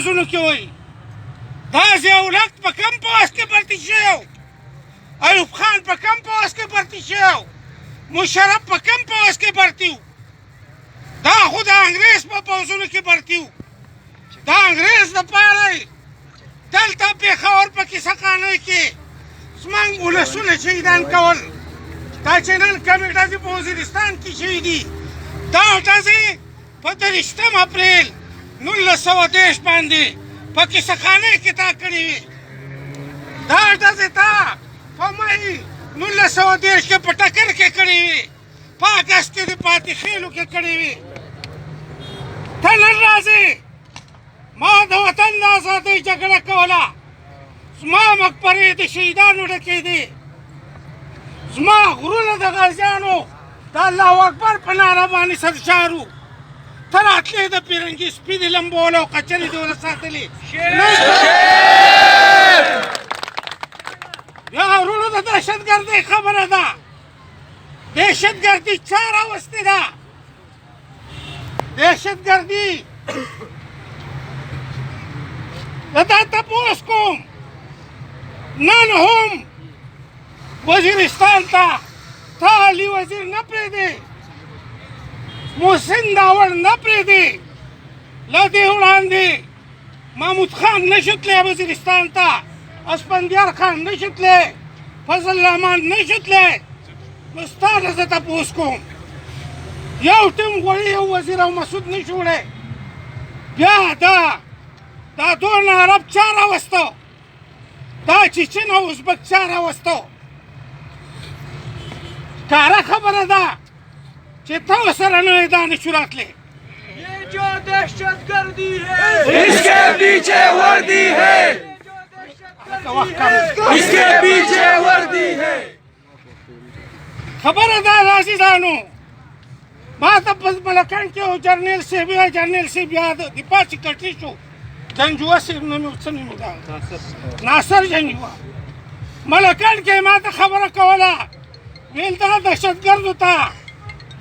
پوځونو کې وایي دا ضیاءالحق په کم پوځ کې بھرتي شوی و ایوب خان په کم پوځ کې بھرتي شوی و مشرف په کم پوځ کې بھرتي و دا خو د انګریز په پوځونو کې بھرتي و د انګریز دپاره یې دلته پېښور په کیسه خانۍ کې زموږ ولسونه شهیدان کول دا چې نن کمې ډزې په وزیرستان کې شوي دي دا ډزې په 30 اپریل 1930 باندې په کیسه خانۍ کې تا کړې وې دا ډزې تا په مۍ 1930 کې په ټکر کې کړې وې په اګست کې د پاتې خېلو کې کړې وې ته نن راځې ما د وطن د ازادۍ جګړه کوله زما مقبرې د شهیدانو ډکېدې زما غرونه د غازیانو د الله اکبر په ناره باندې سرشار وو ته راتلې د پیرنګي سپي د لمبولو او کچرې دې ونه ساتلې بیا غرونو د دهشتګردۍ خبره ده دهشتګردي چا راوستې ده دهشتګردي زه دا تپوس کوم نن هم وزیرستان ته تا علي وزیر نه پرېږدې محسن داوړ نه پرېږدې له دې وړاندې محمود خان نه شو تللی وزیرستان ته اسفندیار خان نه شو تللی فضل الرحمن نه شو تللی نو ستا نه زه تپوس کوم یو ټیم غواړي یو وزیر او مسعود نه شو وړی بیا دا دونه عرب چا راوستو دا چیچن او ازبک چا راوستو کاره خبره ده چې ته ورسره نه یې دا نشو راتلی ये जो दहशत गर्दी है इसके पीछे वर्दी है इसके पीछे वर्दी है خبره ده عزیزانو ما ته په ملکان کې یو جرنیل صاحب یا د دفاع سکرټري شو جنجوه صاحب نوم یې څه نوم یې ده ناصر جنجوه ملکان کې ما ته خبره کوله ویل دا دهشتګردو ته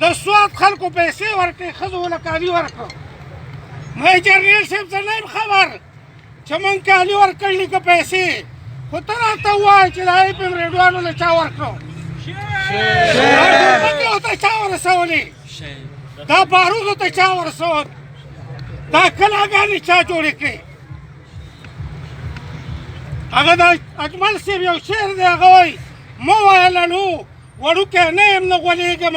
د سوات خلکو پیسې ورکړې ښځو له کالي ورکړو ما جرنیل صاحب ته نه یم خبر چې موږ کالي ورکړلي که پیسې خو ته راته ووایه چې د ایپم ریډوانو له چا ورکړو دا ټوپکې ورته چا ورسولې دا بارودو ته چا ورسول دا کلاګانې چا جوړې کړې هغه د اجمل صاحب یو شعر دی هغه وایي مه وایه للو وړوکی نه یم نه غولېږم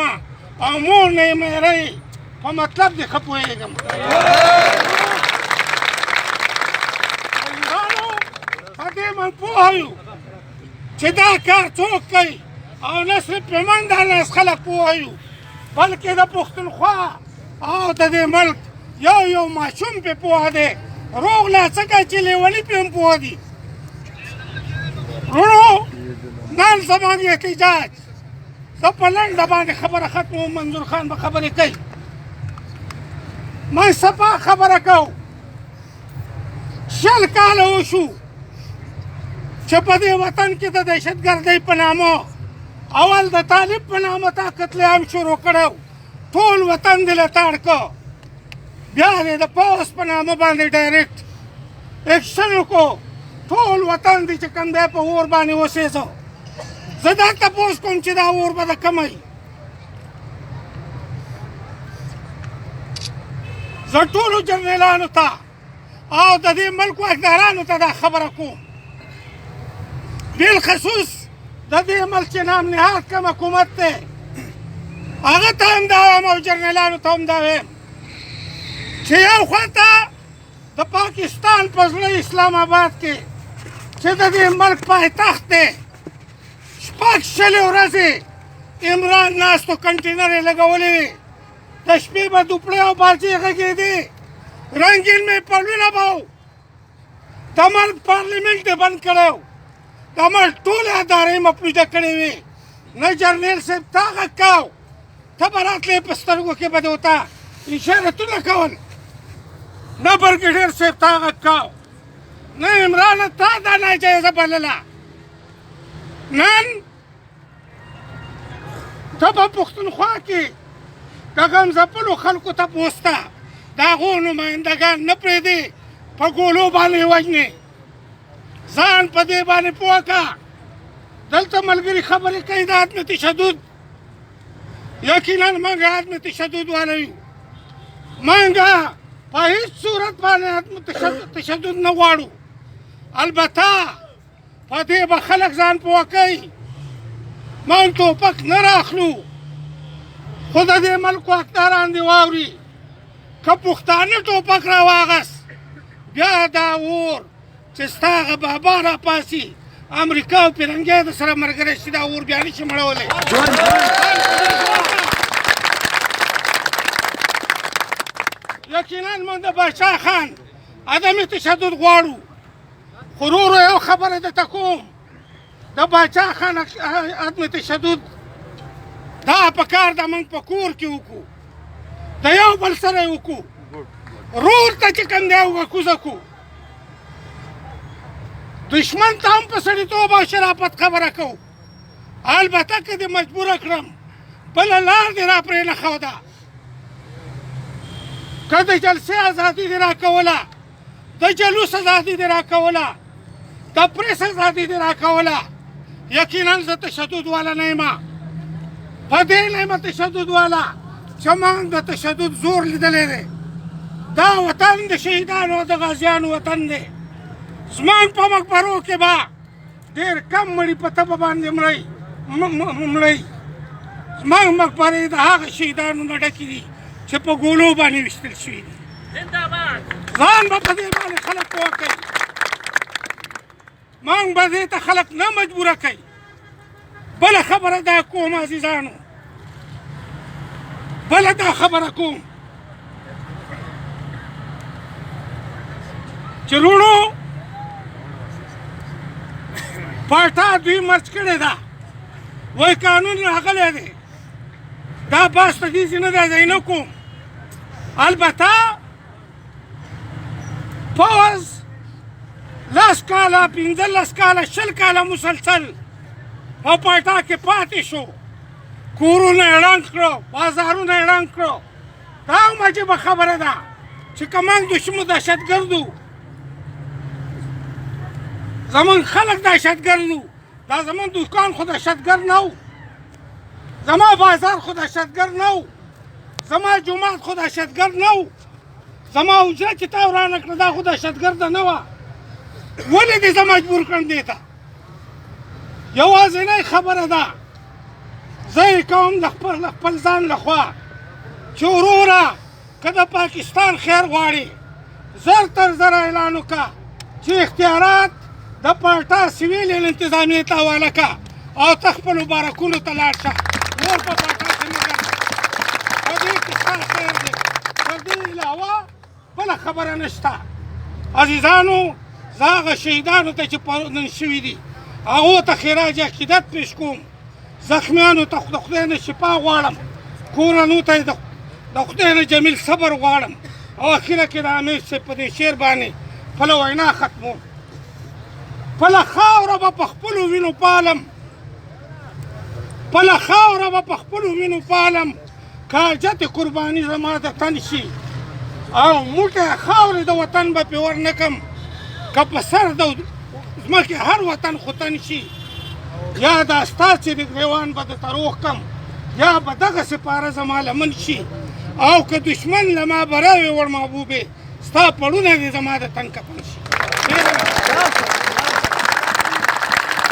او مور نه یم هېروي په مطلب دې ښه پوهېږم په دې من پوه یو چې دا کار څوک کوي او نه صرف په من دا ناس خلک پوه یو بلکې د پښتونخوا او د دې ملک یو ماشوم پې پوه دی روغ لا څه کوي چې لیوني پې هم پوه دي وروڼو نن زموږ احتجاج زه په لنډه باندې خبره ختموم منظور خان به خبرې کوي من صفا خبره کوو 20 کاله وشو چې په دې وطن کې د دهشتګردۍ په نامه اول د طالب په نامه تا قتل عام شروع کړی ټول وطن دې له تاړ کړ بیا دې د پوځ په نامه باندې ډایرکټ اکشن وکړو ټول وطن دې چې کوم دی په اور باندې وسېځو زه دا تپوس کوم چې دا اور به د کمی زه ټولو جنرالانو ته او د دې ملک واکدارانو ته دا خبره کوم بالخصوص د دې ملک چې نام نهاد کوم حکومت دی هغه ته هم دا وایم او جنرالانو ته هم دا وایم چې یو خوا ته د پاکستان په زړه اسلام آباد کې چې د دې ملک پایتخت دی 6 ورځې عمران ناستو کنټینر یې لګولې وې د شپې به دوپړې او بالچې غږېدې رنګین مې پلونه به و د ملک پارلیمنټ یې بند کړی و د ملک ټولې ادارې مفلوجه کړې وې نه جرنیل صاحب تا غږ کو ته به راتلې په سترګو کې به دې ورته اشارتونه کول نه برګډیر صاحب تا غږ کو نه عمرانه تا دا ناجایزه بلله نن ته په پښتونخوا کې د غمځپلو خلکو تپوس ته د هغو نمایندګان نه پرېږدې په ګولو باندې وژنې ځان په دې باندې پوه کړه دلته ملګري خبرې کوي د عدم تشدد یقینا موږ عدم تشدد والا یو موږ په هېڅ صورت باندې عدم تشدد نه غواړو البته په دې به خلک ځان پوه کوي موږ ټوپک نه راخلو خو د دې ملک واکداران دې واوري که پښتانه ټوپک راواغست بیا دا اور چې ستا هغه بابا راپاسي امریکا او پیرنګۍ د سره ملګری شي دا اور بیا نشي مړولی یقینا موږ د باچا خان عدم تشدد غواړو خو ورو یو خبره درته کوم د باچا خان عدم تشدد دا پکار ده موږ په کور کې وکړو د یو بل سره یې وکړو رور ته چې کوم دی وکوزه کړو دشمن ته هم په سړیتوب او شرافت خبره کوو البته که دې مجبوره کړم بله لار دې را پرې نه ښوده که د جلسې ازادي دې راکوله د جلوس ازادي دې راکوله د پریس ازادي دې راکوله یقینا زه تشدد والا نه یم په دې نه یم تشدد والا چې موږ د تشدد زور لیدلی دی دا وطن د شهیدانو او د غازیانو وطن دی زموږ په مقبرو کې به ډېر کم مړي په تبه باندې مړی زموږ مقبرې د هغه شهیدانو نه ډکې دي چې په ګولو باندې ویشتل شوي دي ځان به په دې باندې خلک پوه کوي موږ به دې ته خلک نه مجبوره کوي بله خبره دا کوم عزیزانو بله دا خبره کوم چې وروڼو پاټا دوی مرچ کړې ده وایي قانون راغلی دی دا بحث ته دې نه دی ځای نه کوم البته پوځ 10 کاله 15 کاله 20 کاله مسلسل په پاټا کې پاتې شو کورونه یې ړنګ کړو بازارونه یې ړنګ کړو دا هم عجیبه خبره ده چې که موږ دشمن دهشتګرد وو زمون خلک دهشتګرد وو دا زمون دوکان خو دهشتګرد نه وو زما بازار خو دهشتګرد نه وو زما جومات خو دهشتګرد نه وو زما حجره چې تا ورانه کړه دا خو دهشتګرده نه وه ولې دې زه مجبور کړم دې ته یوازینۍ خبره ده زه یې کوم د خپل ځان لخوا چې وروره که د پاکستان خیر غواړي زر تر زره اعلان وکړه چې اختیارات د پاټا سویل انتظامیې ته حواله کړه او ته خپلو بارکونو ته لاړ شه نور په پاټا کې مه ګرځه په دې کې ستا خیر دی تر دې علاوه بله خبره نشته عزیزانو زه هغه شهیدانو ته چې نن شوي دي هغو ته خراج عقیدت پیش کوم زخمیانو ته د خدای نه شفا غواړم کورنو ته د خدای نه جمیل صبر غواړم او اخره کې د امیر صاحب په دې شعر باندې خپله وینا ختموم خپله خاوره به په خپلو وینو پالم خپله خاوره به په خپلو وینو پالم که حاجت قرباني زما د تن شي او موټی خاورې د وطن به پرې ورنکم که په سر د ځمکې هر وطن خوتن شي یا دا ستا چې ګریوان به درته روغ کم یا به دغه سپاره زما لمن شي او که دشمن له ما به راوې وړ محبوبې ستا پړونه دې زما د تن کفن شي